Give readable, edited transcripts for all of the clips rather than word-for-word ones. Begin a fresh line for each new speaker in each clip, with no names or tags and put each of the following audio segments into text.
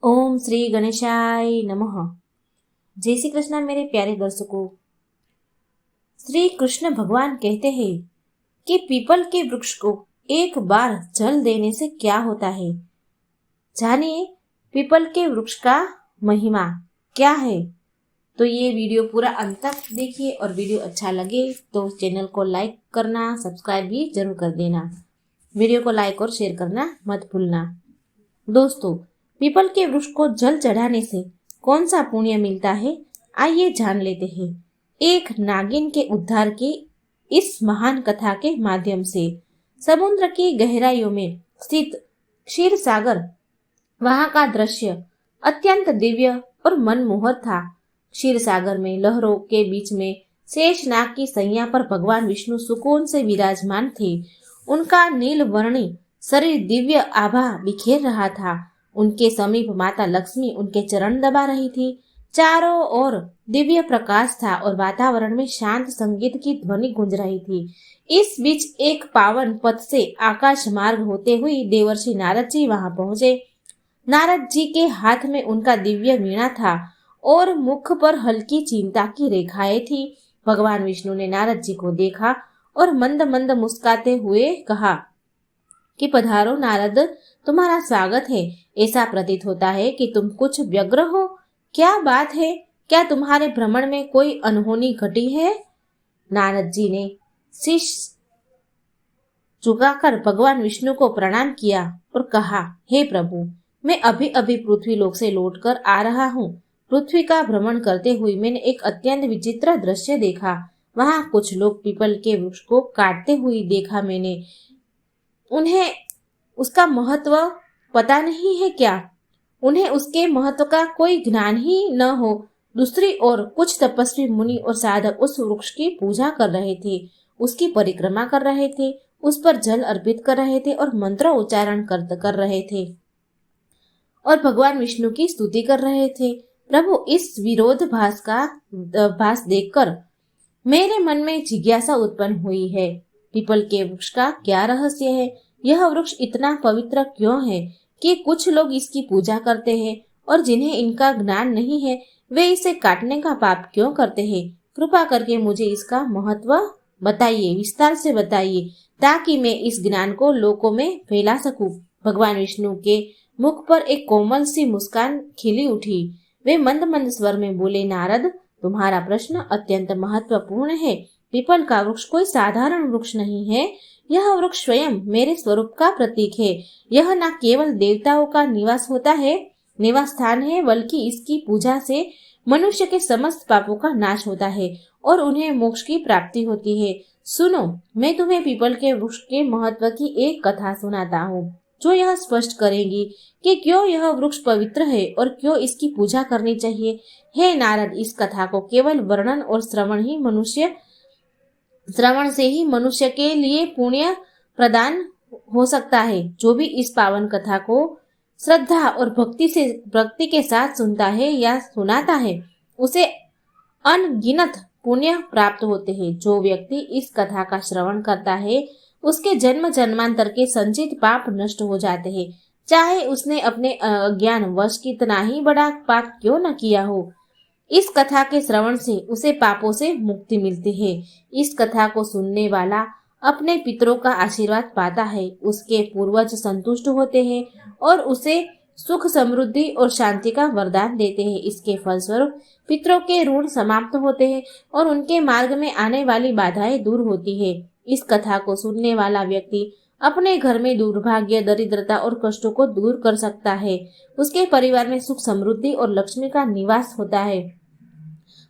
ओम श्री गणेशाय नमः। जय श्री कृष्ण मेरे प्यारे दर्शकों। श्री कृष्ण भगवान कहते हैं कि पीपल के वृक्ष को एक बार जल देने से क्या होता है। जानिए पीपल के वृक्ष का महिमा क्या है। तो ये वीडियो पूरा अंत तक देखिए और वीडियो अच्छा लगे तो चैनल को लाइक करना, सब्सक्राइब भी जरूर कर देना। वीडियो को लाइक और शेयर करना मत भूलना। दोस्तों, पीपल के वृक्ष को जल चढ़ाने से कौन सा पुण्य मिलता है, आइए जान लेते हैं। एक नागिन के उद्धार की इस महान कथा के माध्यम से। समुद्र की गहराइयों में स्थित क्षीर सागर, वहां का दृश्य अत्यंत दिव्य और मनमोहक था। क्षीर सागर में लहरों के बीच में शेषनाग की सैया पर भगवान विष्णु सुकून से विराजमान थे। उनका नील वर्णी शरीर दिव्य आभा बिखेर रहा था। उनके समीप माता लक्ष्मी उनके चरण दबा रही थी। चारों ओर दिव्य प्रकाश था और वातावरण में शांत संगीत की ध्वनि गूंज रही थी। इस बीच एक पावन पथ से आकाश मार्ग होते हुए देवर्षि नारद जी वहां पहुंचे। नारद जी के हाथ में उनका दिव्य वीणा था और मुख पर हल्की चिंता की रेखाएं थी। भगवान विष्णु ने नारद जी को देखा और मंद मंद मुस्कुराते हुए कहा कि पधारो नारद, तुम्हारा स्वागत है। ऐसा प्रतीत होता है कि तुम कुछ व्यग्र हो। क्या बात है? क्या तुम्हारे भ्रमण में कोई अनहोनी घटी है? नारद जी ने शीश झुकाकर भगवान विष्णु को प्रणाम किया और कहा, हे प्रभु, मैं अभी अभी पृथ्वी लोक से लौटकर आ रहा हूँ। पृथ्वी का भ्रमण करते हुए मैंने एक अत्यंत विचित्र दृश्य देखा। वहां कुछ लोग पीपल के वृक्ष को काटते हुए देखा मैंने। उन्हें उसका महत्व पता नहीं है क्या? उन्हें उसके महत्व का कोई ज्ञान ही न हो। दूसरी ओर कुछ तपस्वी मुनि और साधक उस वृक्ष की पूजा कर रहे थे, उसकी परिक्रमा कर रहे थे, उस पर जल अर्पित कर रहे थे और मंत्र उच्चारण कर रहे थे और भगवान विष्णु की स्तुति कर रहे थे। प्रभु, इस भास देखकर मेरे मन में जिज्ञासा उत्पन्न हुई है। पीपल के वृक्ष का क्या रहस्य है? यह वृक्ष इतना पवित्र क्यों है कि कुछ लोग इसकी पूजा करते हैं और जिन्हें इनका ज्ञान नहीं है वे इसे काटने का पाप क्यों करते हैं? कृपा करके मुझे इसका महत्व बताइए, विस्तार से बताइए, ताकि मैं इस ज्ञान को लोगों में फैला सकूं। भगवान विष्णु के मुख पर एक कोमल सी मुस्कान खिली उठी। वे मंद मंद स्वर में बोले, नारद, तुम्हारा प्रश्न अत्यंत महत्वपूर्ण है। पीपल का वृक्ष कोई साधारण वृक्ष नहीं है। यह वृक्ष स्वयं मेरे स्वरूप का प्रतीक है। यह न केवल देवताओं का निवास स्थान है, बल्कि इसकी पूजा से मनुष्य के समस्त पापों का नाश होता है और उन्हें मोक्ष की प्राप्ति होती है। सुनो, मैं तुम्हें पीपल के वृक्ष के महत्व की एक कथा सुनाता हूँ, जो यह स्पष्ट करेगी कि क्यों यह वृक्ष पवित्र है और क्यों इसकी पूजा करनी चाहिए। हे नारद, इस कथा को केवल वर्णन और श्रवण से ही मनुष्य के लिए पुण्य प्रदान हो सकता है। जो भी इस पावन कथा को श्रद्धा और भक्ति के साथ सुनता है या सुनाता है, उसे अनगिनत पुण्य प्राप्त होते हैं। जो व्यक्ति इस कथा का श्रवण करता है, उसके जन्म जन्मांतर के संचित पाप नष्ट हो जाते हैं, चाहे उसने अपने अज्ञान वश कितना ही बड़ा पाप क्यों न किया हो। इस कथा के श्रवण से उसे पापों से मुक्ति मिलती है। इस कथा को सुनने वाला अपने पितरों का आशीर्वाद पाता है, उसके पूर्वज संतुष्ट होते हैं और उसे सुख, समृद्धि और शांति का वरदान देते हैं। इसके फलस्वरूप पितरों के ऋण समाप्त होते हैं और उनके मार्ग में आने वाली बाधाएं दूर होती है। इस कथा को सुनने वाला व्यक्ति अपने घर में दुर्भाग्य, दरिद्रता और कष्टों को दूर कर सकता है। उसके परिवार में सुख, समृद्धि और लक्ष्मी का निवास होता है।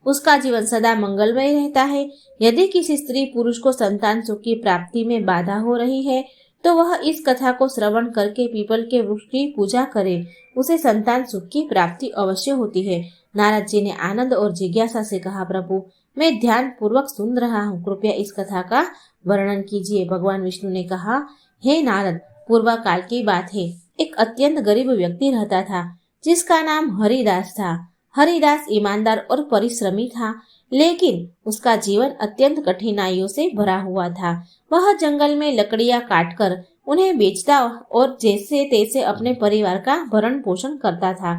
उसका जीवन सदा मंगलमय रहता है। यदि किसी स्त्री पुरुष को संतान सुख की प्राप्ति में बाधा हो रही है, तो वह इस कथा को श्रवण करके पीपल के वृक्ष की पूजा करे, उसे संतान सुख की प्राप्ति अवश्य होती है। नारद जी ने आनंद और जिज्ञासा से कहा, प्रभु, मैं ध्यान पूर्वक सुन रहा हूँ, कृपया इस कथा का वर्णन कीजिए। भगवान विष्णु ने कहा, हे नारद, पूर्व काल की बात है। एक अत्यंत गरीब व्यक्ति रहता था, जिसका नाम हरिदास था। हरिदास ईमानदार और परिश्रमी था, लेकिन उसका जीवन अत्यंत कठिनाइयों से भरा हुआ था। वह जंगल में लकड़ियां काटकर उन्हें बेचता और जैसे तैसे अपने परिवार का भरण पोषण करता था।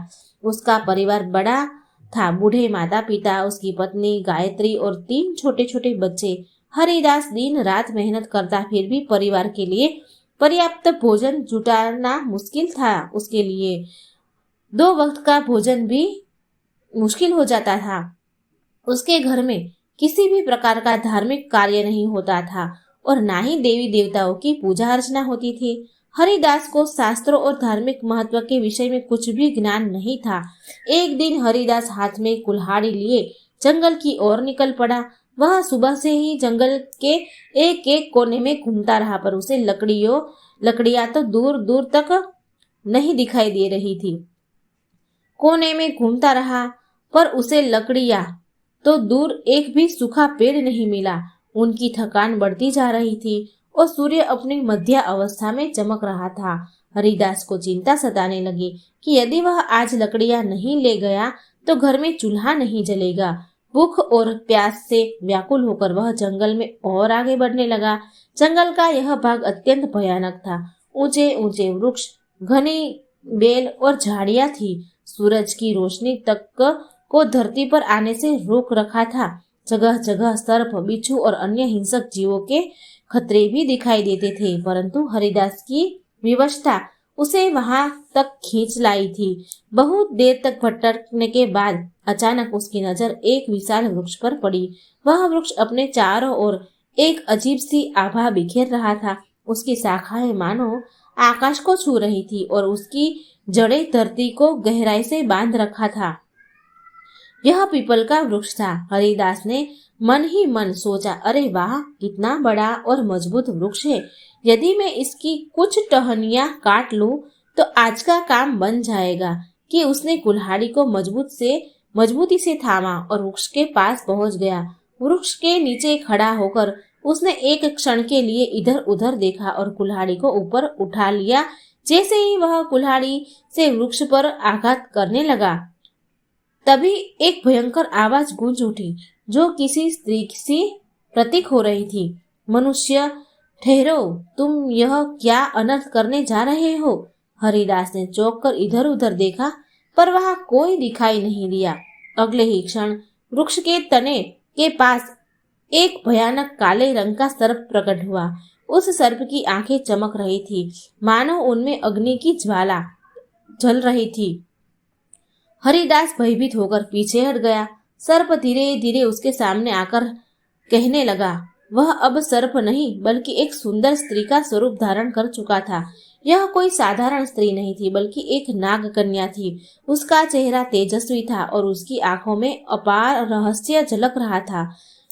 उसका परिवार बड़ा था। बूढ़े माता पिता, उसकी पत्नी गायत्री और 3 छोटे छोटे बच्चे। हरिदास दिन रात मेहनत करता, फिर भी परिवार के लिए पर्याप्त भोजन जुटाना मुश्किल था। उसके लिए 2 वक्त का भोजन भी मुश्किल हो जाता था। उसके घर में किसी भी प्रकार का धार्मिक कार्य नहीं होता था और ना ही देवी देवताओं की पूजा अर्चना होती थी। हरिदास को शास्त्रों और धार्मिक महत्व के विषय में कुछ भी ज्ञान नहीं था। एक दिन हरिदास हाथ में कुल्हाड़ी लिए जंगल की ओर निकल पड़ा। वह सुबह से ही जंगल के एक एक कोने में घूमता रहा, पर उसे लकड़ियां तो दूर दूर तक नहीं दिखाई दे रही थी। कोने में घूमता रहा, पर उसे लकड़ियां तो दूर एक भी सूखा पेड़ नहीं मिला। उनकी थकान बढ़ती जा रही थी और सूर्य अपनी मध्य अवस्था में चमक रहा था। हरिदास को चिंता सताने लगी कि यदि वह आज लकड़ियां नहीं ले गया तो घर में चूल्हा नहीं जलेगा। भूख और प्यास से व्याकुल होकर वह जंगल में और आगे बढ़ने लगा। जंगल का यह भाग अत्यंत भयानक था। ऊंचे ऊंचे वृक्ष, घनी बेल और झाड़ियां थी। सूरज की रोशनी तक को धरती पर आने से रोक रखा था। जगह जगह सर्प, बिच्छू और अन्य हिंसक जीवों के खतरे भी दिखाई देते थे, परंतु हरिदास की विवशता उसे वहां तक खींच लाई थी। बहुत देर तक भटकने के बाद अचानक उसकी नजर एक विशाल वृक्ष पर पड़ी। वह वृक्ष अपने चारों ओर एक अजीब सी आभा बिखेर रहा था। उसकी शाखाएं मानो आकाश को छू रही थी और उसकी जड़ें धरती को गहराई से बांध रखा था। यह पीपल का वृक्ष था। हरिदास ने मन ही मन सोचा, अरे वाह, कितना बड़ा और मजबूत वृक्ष है। यदि मैं इसकी कुछ टहनियां काट लूं तो आज का काम बन जाएगा। कि उसने कुल्हाड़ी को मजबूती से थामा और वृक्ष के पास पहुंच गया। वृक्ष के नीचे खड़ा होकर उसने एक क्षण के लिए इधर उधर देखा और कुल्हाड़ी को ऊपर उठा लिया। जैसे ही वह कुल्हाड़ी से वृक्ष पर आघात करने लगा, तभी एक भयंकर आवाज गूंज उठी, जो किसी स्त्री सी प्रतीक हो रही थी। मनुष्य, ठहरो, तुम यह क्या अनर्थ करने जा रहे हो? हरिदास ने चौंक कर इधर उधर देखा, पर वहां कोई दिखाई नहीं दिया। अगले ही क्षण वृक्ष के तने के पास एक भयानक काले रंग का सर्प प्रकट हुआ। उस सर्प की आंखें चमक रही थी, मानो उनमें अग्नि की ज्वाला जल रही थी। हरिदास भयभीत होकर पीछे हट गया। सर्प धीरे धीरे उसके सामने आकर कहने लगा। वह अब सर्प नहीं बल्कि एक सुंदर स्त्री का स्वरूप धारण कर चुका था। यह कोई साधारण स्त्री नहीं थी, बल्कि एक नाग कन्या थी। उसका चेहरा तेजस्वी था और उसकी आंखों में अपार रहस्य झलक रहा था।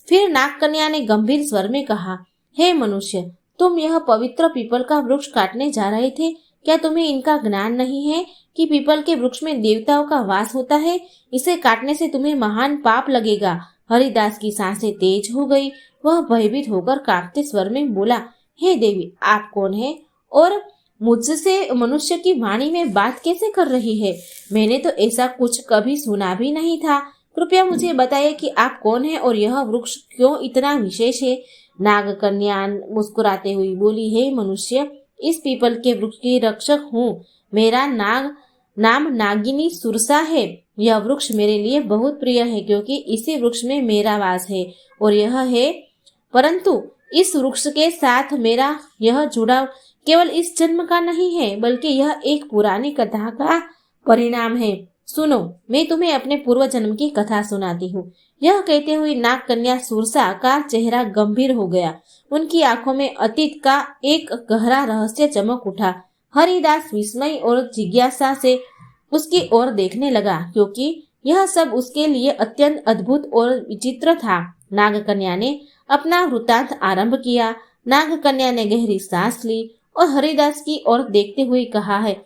फिर नाग कन्या ने गंभीर स्वर में कहा, हे मनुष्य, तुम यह पवित्र पीपल का वृक्ष काटने जा रहे थे। क्या तुम्हें इनका ज्ञान नहीं है कि पीपल के वृक्ष में देवताओं का वास होता है? इसे काटने से तुम्हें महान पाप लगेगा। हरिदास की सांसें तेज हो गई। वह भयभीत होकर कांपते स्वर में बोला, हे देवी, आप कौन है और मुझसे मनुष्य की वाणी में बात कैसे कर रही है? मैंने तो ऐसा कुछ कभी सुना भी नहीं था। कृपया मुझे बताइए कि आप कौन है और यह वृक्ष क्यों इतना विशेष है? नाग कन्या मुस्कुराते हुई बोली, हे मनुष्य, इस पीपल के वृक्ष की रक्षक हूँ। मेरा नाम नागिनी सुरसा है। यह वृक्ष मेरे लिए बहुत प्रिय है, क्योंकि इसी वृक्ष में मेरा वास है और यह है, परंतु इस वृक्ष के साथ मेरा यह जुड़ाव केवल इस जन्म का नहीं है, बल्कि यह एक पुरानी कथा का परिणाम है। सुनो, मैं तुम्हें अपने पूर्व जन्म की कथा सुनाती हूँ। यह कहते हुए नाग कन्या सुरसा का चेहरा गंभीर हो गया। उनकी आंखों में अतीत का एक गहरा रहस्य चमक उठा। हरिदास विस्मय और जिज्ञासा से उसकी ओर देखने लगा, क्योंकि यह सब उसके लिए अत्यंत अद्भुत और विचित्र था। नाग कन्या ने अपना वृत्तांत आरंभ किया। नाग कन्या ने गहरी सांस ली और हरिदास की ओर देखते हुए कहा है,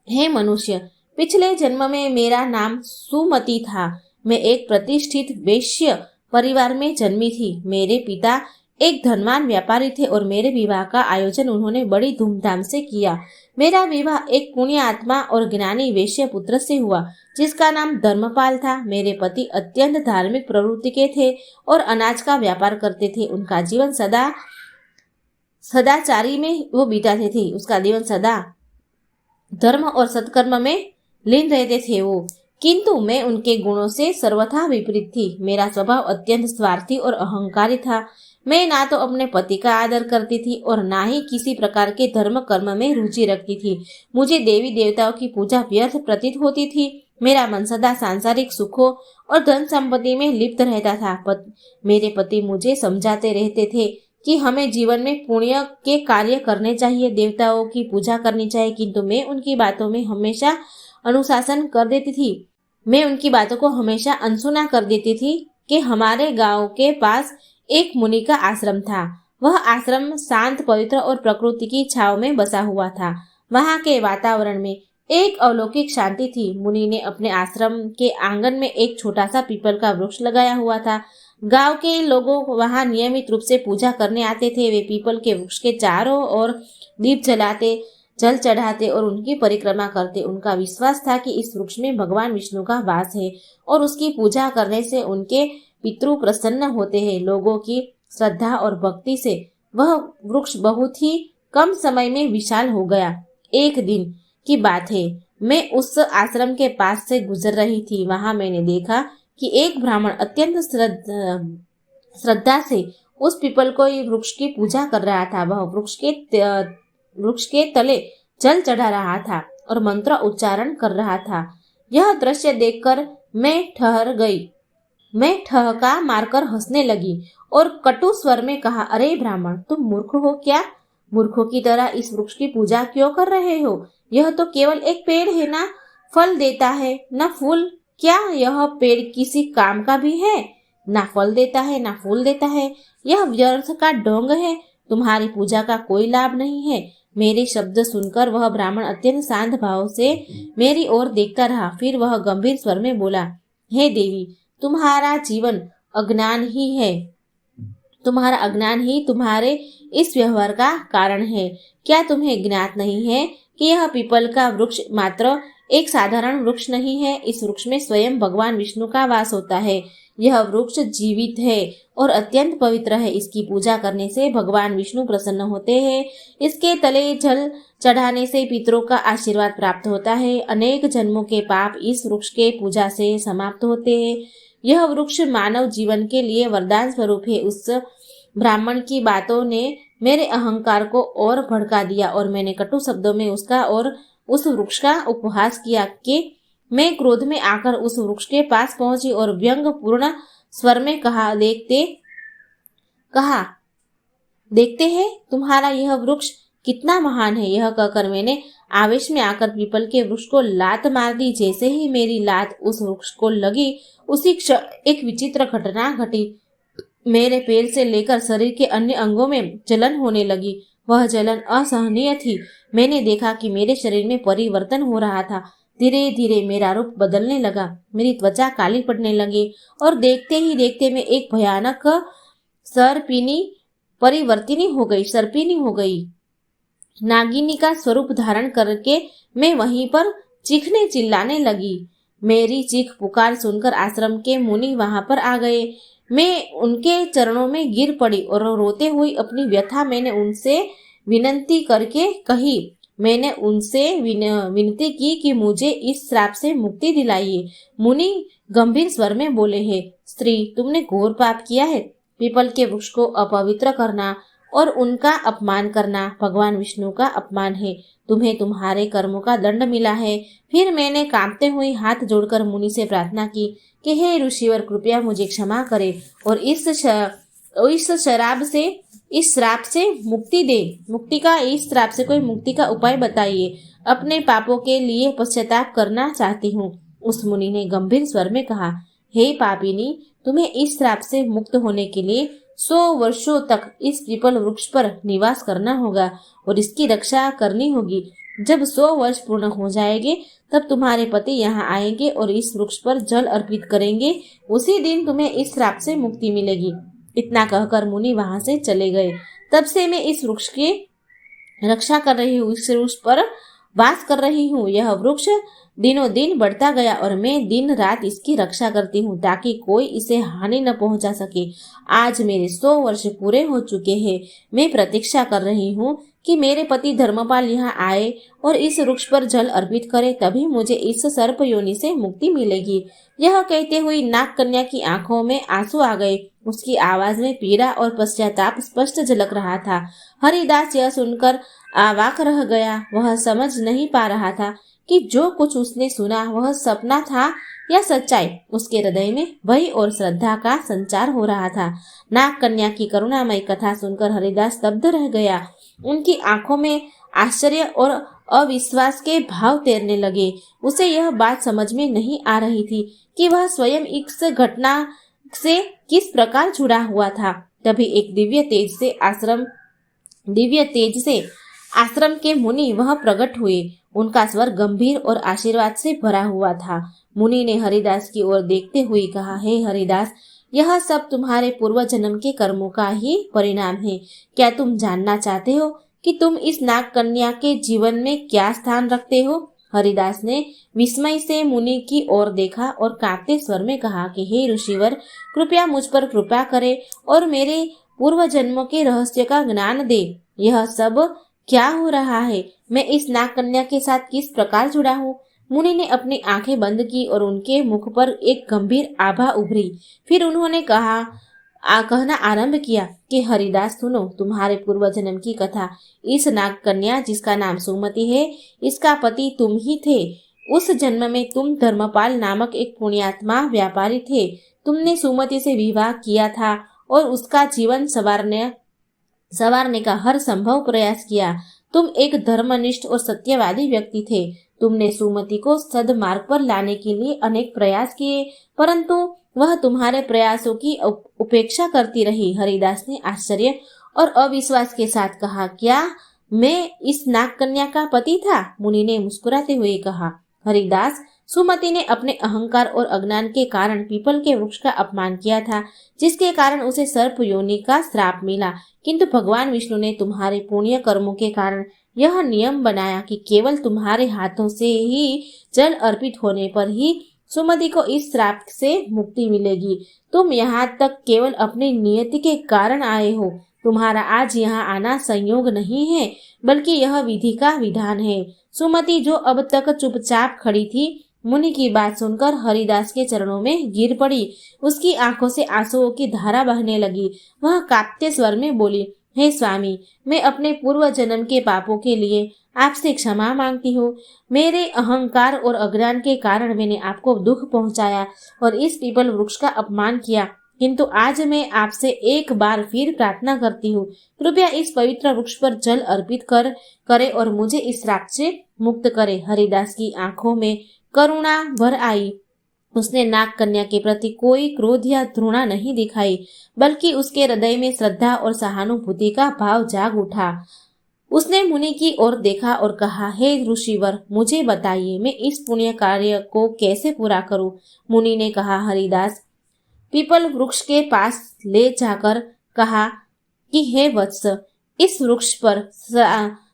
हे मनुष्य, पिछले जन्म में मेरा नाम सुमति था। मैं एक प्रतिष्ठित वैश्य परिवार में जन्मी थी। मेरे पिता एक धनवान व्यापारी थे और मेरे विवाह का आयोजन उन्होंने बड़ी धूमधाम से किया। मेरा विवाह एक पुण्य आत्मा और ज्ञानी वैश्य पुत्र से हुआ, जिसका नाम धर्मपाल था। मेरे पति अत्यंत धार्मिक प्रवृत्ति के थे और अनाज का व्यापार करते थे। उनका जीवन सदा सदाचारी में वो बिताते थे। उसका जीवन सदा धर्म और सत्कर्म में लीन रहते थे वो, किंतु मैं उनके गुणों से सर्वथा विपरीत थी। मेरा स्वभाव अत्यंत स्वार्थी और अहंकारी था। मैं ना तो अपने पति का आदर करती थी और ना ही किसी प्रकार के धर्म कर्म में रुचि रखती थी। मुझे देवी देवताओं की पूजा व्यर्थ प्रतीत होती थी। मेरा मन सदा सांसारिक सुखों और धन संपत्ति में लिप्त रहता था। मेरे पति मुझे समझाते रहते थे कि हमें जीवन में पुण्य के कार्य करने चाहिए, देवताओं की पूजा करनी चाहिए, किंतु मैं उनकी बातों में हमेशा अनुशासन कर देती थी। मैं उनकी बातों को हमेशा अनसुना कर देती थी कि हमारे गांव के पास एक मुनि का आश्रम था। वह आश्रम शांत, पवित्र और प्रकृति की छाव में बसा हुआ था। वहां के वातावरण में एक अलौकिक शांति थी। मुनि ने अपने आश्रम के आंगन में एक छोटा सा पीपल का वृक्ष लगाया हुआ था। गांव के लोग वहां नियमित रूप से पूजा करने आते थे। वे पीपल के वृक्ष के चारों ओर दीप जलाते, जल चढ़ाते और उनकी परिक्रमा करते। उनका विश्वास था कि इस वृक्ष में भगवान विष्णु का वास है और उसकी पूजा करने से उनके पितृ प्रसन्न होते हैं। लोगों की श्रद्धा और भक्ति से वह वृक्ष बहुत ही कम समय में विशाल हो गया। एक दिन की बात है, मैं उस आश्रम के पास से गुजर रही थी। वहां मैंने देखा कि एक ब्राह्मण अत्यंत श्रद्धा से उस पीपल को वृक्ष की पूजा कर रहा था। वह वृक्ष के तले जल चढ़ा रहा था और मंत्र उच्चारण कर रहा था। यह दृश्य देखकर मैं ठहर गई। मैं ठहका मारकर हंसने लगी और कटु स्वर में कहा, अरे ब्राह्मण, तुम मूर्ख हो क्या? मूर्खों की तरह इस वृक्ष की पूजा क्यों कर रहे हो? यह तो केवल एक पेड़ है, ना फल देता है ना फूल। क्या यह पेड़ किसी काम का भी है? ना फल देता है ना फूल देता है। यह व्यर्थ का ढोंग है। तुम्हारी पूजा का कोई लाभ नहीं है। मेरे शब्द सुनकर वह ब्राह्मण अत्यंत शांत भाव से मेरी ओर देखता रहा। फिर वह गंभीर स्वर में बोला, हे देवी, तुम्हारा जीवन अज्ञान ही है। तुम्हारा अज्ञान ही तुम्हारे इस व्यवहार का कारण है। क्या तुम्हें ज्ञात नहीं है कि यह पीपल का वृक्ष मात्र एक साधारण वृक्ष नहीं है? इस वृक्ष में स्वयं भगवान विष्णु का वास होता है। यह वृक्ष जीवित है और अत्यंत पवित्र है। इसकी पूजा करने से भगवान विष्णु प्रसन्न होते हैं। इसके तले जल चढ़ाने से पितरों का आशीर्वाद प्राप्त होता है। अनेक जन्मों के पाप इस वृक्ष के पूजा से समाप्त होते हैं। यह वृक्ष मानव जीवन के लिए वरदान स्वरूप है। उस ब्राह्मण की बातों ने मेरे अहंकार को और भड़का दिया और मैंने कटु शब्दों में उसका और उस वृक्ष का उपहास किया कि मैं क्रोध में आकर उस वृक्ष के पास पहुंची और व्यंग पूर्ण स्वर में कहा, देखते हैं तुम्हारा यह वृक्ष कितना महान है। यह कहकर मैंने आवेश में आकर पीपल के वृक्ष को लात मार दी। जैसे ही मेरी लात उस वृक्ष को लगी, उसी क्षण एक विचित्र घटना घटी। मेरे पैर से लेकर शरीर के अन्य अंगों में जलन होने लगी। वह जलन असहनीय थी। मैंने देखा कि मेरे शरीर में परिवर्तन हो रहा था। धीरे धीरे मेरा रूप बदलने लगा। मेरी त्वचा काली पड़ने लगी और देखते ही देखते मैं एक भयानक सर्पिनी हो गई। नागिनी का स्वरूप धारण करके मैं वहीं पर चीखने चिल्लाने लगी। मेरी चीख पुकार सुनकर आश्रम के मुनि वहां पर आ गए। मैं उनके चरणों में गिर पड़ी और रोते हुई अपनी व्यथा मैंने उनसे विनती करके कही। मैंने उनसे विनती की कि मुझे इस श्राप से मुक्ति दिलाइए। मुनि गंभीर स्वर में बोले हैं, स्त्री, तुमने घोर पाप किया है। पीपल के वृक्ष को अपवित्र करना और उनका अपमान करना भगवान विष्णु का अपमान है। तुम्हें तुम्हारे कर्मों का दंड मिला है। फिर मैंने कांपते हुए हाथ जोड़कर मुनि से प्रार्थना की कि हे ऋषिवर, कृपया मुझे क्षमा करे और इस श्राप से मुक्ति दे। इस श्राप से कोई मुक्ति का उपाय बताइए। अपने पापों के लिए पश्चाताप करना चाहती हूँ। उस मुनि ने गंभीर स्वर में कहा, हे पापिनी, तुम्हें इस श्राप से मुक्त होने के लिए 100 वर्षों तक इस पीपल वृक्ष पर निवास करना होगा और इसकी रक्षा करनी होगी। जब 100 वर्ष पूर्ण हो जाएंगे तब तुम्हारे पति यहाँ आएंगे और इस वृक्ष पर जल अर्पित करेंगे। उसी दिन तुम्हें इस श्राप से मुक्ति मिलेगी। इतना कहकर मुनि वहां से चले गए। तब से मैं इस वृक्ष की रक्षा कर रही हूँ, इस वृक्ष पर वास कर रही हूँ। यह वृक्ष दिनों दिन बढ़ता गया और मैं दिन रात इसकी रक्षा करती हूँ ताकि कोई इसे हानि न पहुंचा सके। आज मेरे 100 वर्ष पूरे हो चुके हैं। मैं प्रतीक्षा कर रही हूँ कि मेरे पति धर्मपाल यहाँ आए और इस वृक्ष पर जल अर्पित करे, तभी मुझे इस सर्प योनि से मुक्ति मिलेगी। यह कहते हुए नाग कन्या की आंखों में आंसू आ गए। उसकी आवाज में पीड़ा और पश्चाताप स्पष्ट झलक रहा था। हरिदास यह सुनकर अवाक रह गया। वह समझ नहीं पा रहा था कि जो कुछ उसने सुना वह सपना था या सच्चाई। उसके हृदय में भय और श्रद्धा का संचार हो रहा था। नाग कन्या की करुणामयी कथा सुनकर हरिदास स्तब्ध रह गया। उनकी आंखों में आश्चर्य और अविश्वास के भाव तैरने लगे। उसे यह बात समझ में नहीं आ रही थी कि वह स्वयं इस घटना से किस प्रकार जुड़ा हुआ था। तभी एक दिव्य तेज से आश्रम के मुनि वह प्रकट हुए। उनका स्वर गंभीर और आशीर्वाद से भरा हुआ था। मुनि ने हरिदास की ओर देखते हुए कहा, हे हरिदास, यह सब तुम्हारे पूर्व जन्म के कर्मों का ही परिणाम है। क्या तुम जानना चाहते हो कि तुम इस नाग कन्या के जीवन में क्या स्थान रखते हो? हरिदास ने विस्मय से मुनि की ओर देखा और कांपते स्वर में कहा कि हे ऋषिवर, कृपया मुझ पर कृपा करे और मेरे पूर्व जन्मों के रहस्य का ज्ञान दे। यह सब क्या हो रहा है? मैं इस नाग कन्या के साथ किस प्रकार जुड़ा हूँ? मुनि ने अपनी आंखें बंद की और उनके मुख पर एक गंभीर आभा उभरी। फिर उन्होंने कहना आरंभ किया कि हरिदास सुनो, तुम्हारे पूर्व जन्म की कथा। इस नाग कन्या जिसका नाम सुमति है, इसका पति तुम ही थे। उस जन्म में तुम धर्मपाल नामक एक पुण्यात्मा व्यापारी थे। तुमने सुमति से विवाह किया था और उसका जीवन संवारने का हर संभव प्रयास किया। तुम एक धर्मनिष्ठ और सत्यवादी व्यक्ति थे। तुमने सुमति को सद्मार्ग पर लाने के लिए अनेक प्रयास किए, परंतु वह तुम्हारे प्रयासों की उपेक्षा करती रही। हरिदास ने आश्चर्य और अविश्वास के साथ कहा, क्या मैं इस नाग कन्या का पति था? मुनि ने मुस्कुराते हुए कहा, हरिदास, सुमति ने अपने अहंकार और अज्ञान के कारण पीपल के वृक्ष का अपमान किया था, जिसके कारण उसे सर्प योनि का श्राप मिला। किंतु भगवान विष्णु ने तुम्हारे पुण्य कर्मों के कारण यह नियम बनाया कि केवल तुम्हारे हाथों से ही जल अर्पित होने पर ही सुमति को इस श्राप से मुक्ति मिलेगी। तुम यहाँ तक केवल अपनी नियति के कारण आए हो। तुम्हारा आज यहाँ आना संयोग नहीं है, बल्कि यह विधि का विधान है। सुमति, जो अब तक चुपचाप खड़ी थी, मुनि की बात सुनकर हरिदास के चरणों में गिर पड़ी। उसकी आंखों से आंसुओं की धारा बहने लगी। वह कांपते स्वर में बोली, हे स्वामी, मैं अपने पूर्व जन्म के पापों के लिए आपसे क्षमा मांगती हूँ। मेरे अहंकार और अज्ञान के कारण मैंने आपको दुख पहुँचाया और इस पीपल वृक्ष का अपमान किया। किंतु आज मैं आपसे एक बार फिर प्रार्थना करती हूँ, कृपया इस पवित्र वृक्ष पर जल अर्पित करे और मुझे इस श्राप से मुक्त करे। हरिदास की आंखों में करुणा भर आई। उसने नाग कन्या के प्रति कोई क्रोध या घृणा नहीं दिखाई, बल्कि उसके हृदय में श्रद्धा और सहानुभूति का भाव जाग उठा। उसने मुनि की ओर देखा और कहा, हे ऋषिवर, मुझे बताइए, मैं इस पुण्य कार्य को कैसे पूरा करूं? मुनि ने कहा, हरिदास, पीपल वृक्ष के पास ले जाकर कहा कि हे वत्स, इस वृक्ष पर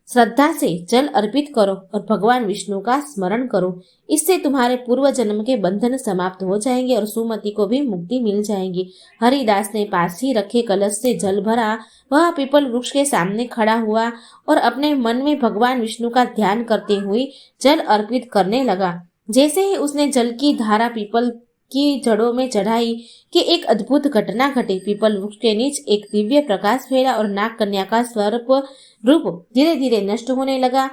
श्रद्धा से जल अर्पित करो और भगवान विष्णु का स्मरण करो। इससे तुम्हारे पूर्व जन्म के बंधन समाप्त हो जाएंगे और सुमति को भी मुक्ति मिल जाएगी। हरिदास ने पास ही रखे कलश से जल भरा। वह पीपल वृक्ष के सामने खड़ा हुआ और अपने मन में भगवान विष्णु का ध्यान करते हुए जल अर्पित करने लगा। जैसे ही उसने जल की धारा पीपल की जड़ों में चढ़ाई कि एक अद्भुत घटना घटी। पीपल वृक्ष के नीचे एक दिव्य प्रकाश फैला और नाग कन्या का स्वरूप धीरे धीरे नष्ट होने लगा।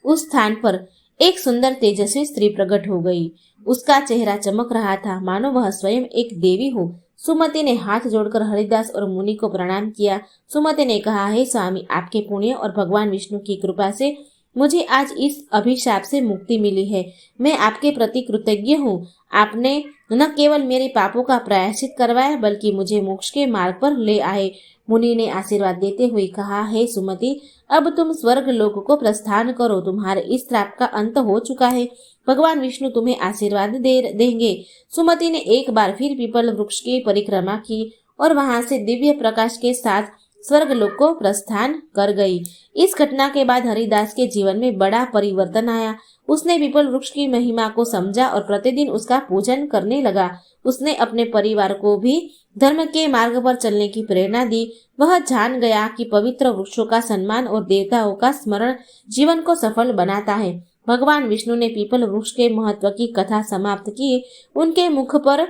उस स्थान पर एक सुंदर तेजस्वी स्त्री प्रकट हो गई। उसका चेहरा चमक रहा था, मानो वह स्वयं एक देवी हो। सुमति ने हाथ जोड़कर हरिदास और मुनि को प्रणाम किया। सुमति ने कहा, हे स्वामी, आपके पुण्य और भगवान विष्णु की कृपा से मुझे आज इस अभिशाप से मुक्ति मिली है। मैं आपके प्रति कृतज्ञ हूँ। आपने न केवल मेरे पापों का प्रायश्चित करवाया, बल्कि मुझे मोक्ष के मार्ग पर ले आए। मुनि ने आशीर्वाद देते हुए कहा, हे सुमति, अब तुम स्वर्ग लोक को प्रस्थान करो। तुम्हारे इस श्राप का अंत हो चुका है। भगवान विष्णु तुम्हें आशीर्वाद देंगे। सुमति ने एक बार फिर पीपल वृक्ष की परिक्रमा की और वहां से दिव्य प्रकाश के साथ स्वर्गलोक को प्रस्थान कर गई। इस घटना के बाद हरिदास के जीवन में बड़ा परिवर्तन आया। उसने पीपल वृक्ष की महिमा को समझा और प्रतिदिन उसका पूजन करने लगा। उसने अपने परिवार को भी धर्म के मार्ग पर चलने की प्रेरणा दी। वह जान गया कि पवित्र वृक्षों का सम्मान और देवताओं का स्मरण जीवन को सफल बनाता है। भगवान विष्णु ने पीपल वृक्ष के महत्व की कथा समाप्त की। उनके मुख पर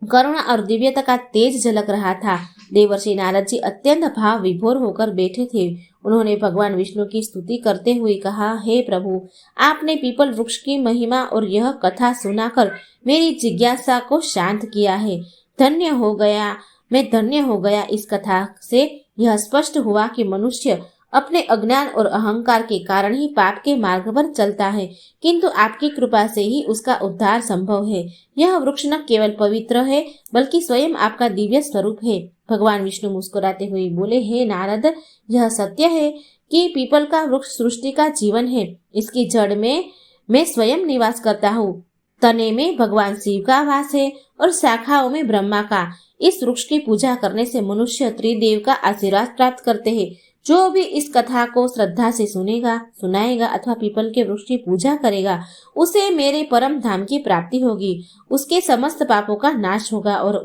करुणा और दिव्यता का तेज झलक रहा था। देवर्षि नारद जी अत्यंत भाव विभोर होकर बैठे थे। उन्होंने भगवान विष्णु की स्तुति करते हुए कहा, हे प्रभु, आपने पीपल वृक्ष की महिमा और यह कथा सुनाकर मेरी जिज्ञासा को शांत किया है। धन्य हो गया, मैं धन्य हो गया। इस कथा से यह स्पष्ट हुआ कि मनुष्य अपने अज्ञान और अहंकार के कारण ही पाप के मार्ग पर चलता है, किंतु आपकी कृपा से ही उसका उद्धार संभव है। यह वृक्ष न केवल पवित्र है, बल्कि स्वयं आपका दिव्य स्वरूप है। भगवान विष्णु मुस्कुराते हुए बोले, हे नारद, यह सत्य है कि पीपल का वृक्ष सृष्टि का जीवन है। इसकी जड़ में मैं स्वयं निवास करता हूँ, तने में भगवान शिव का वास है और शाखाओं में ब्रह्मा का। इस वृक्ष की पूजा करने से मनुष्य त्रिदेव का आशीर्वाद प्राप्त करते हैं। जो भी इस कथा को श्रद्धा से सुनेगा, सुनाएगा अथवा पीपल के वृक्ष की पूजा करेगा, उसे मेरे परम धाम की प्राप्ति होगी। उसके समस्त पापों का नाश होगा और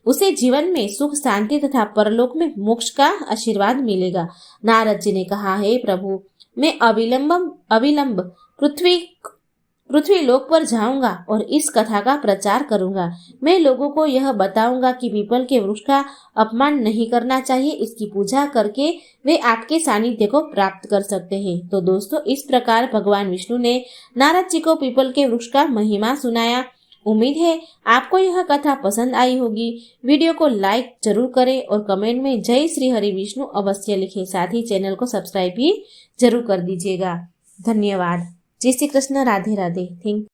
उसे जीवन में सुख, शांति तथा परलोक में मोक्ष का आशीर्वाद मिलेगा। नारद जी ने कहा, हे प्रभु, मैं अविलंब पृथ्वी लोक पर जाऊंगा और इस कथा का प्रचार करूंगा। मैं लोगों को यह बताऊंगा कि पीपल के वृक्ष का अपमान नहीं करना चाहिए। इसकी पूजा करके वे आपके सानिध्य को प्राप्त कर सकते हैं। तो दोस्तों, इस प्रकार भगवान विष्णु ने नारद जी को पीपल के वृक्ष का महिमा सुनाया। उम्मीद है आपको यह कथा पसंद आई होगी। वीडियो को लाइक जरूर करें और कमेंट में जय श्री हरि विष्णु अवश्य लिखें। साथ ही चैनल को सब्सक्राइब भी जरूर कर दीजिएगा। धन्यवाद। जय श्री कृष्ण। राधे राधे। थैंक